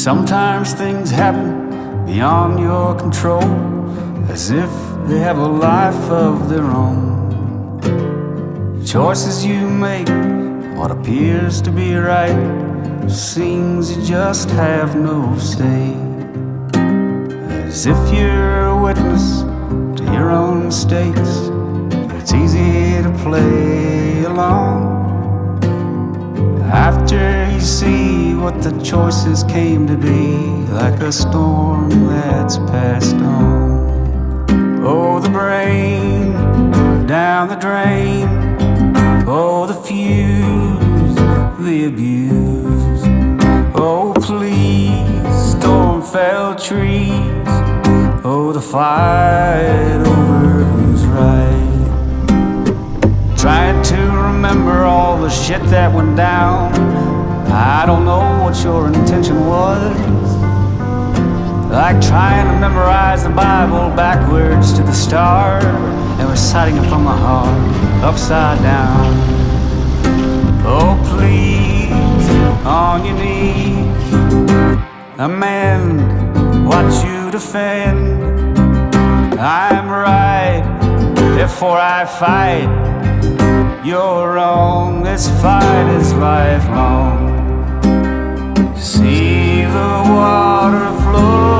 Sometimes things happen beyond your control, as if they have a life of their own. The choices you make, what appears to be right, seems you just have no say. As if you're a witness to your own mistakes, it's easy to play along. After you see what the choices came to be, like a storm that's passed on. Oh, the brain down the drain, oh, the fuse, the abuse. Oh, please, storm-felled trees, oh, the fight over who's right. Trying to remember all the shit that went down, I don't know what your intention was. Like trying to memorize the Bible backwards to the start and reciting it from my heart, upside down. Oh, please, on your knees, amend what you defend. I'm right, therefore I fight. You're wrong, this fight is lifelong. See the water flow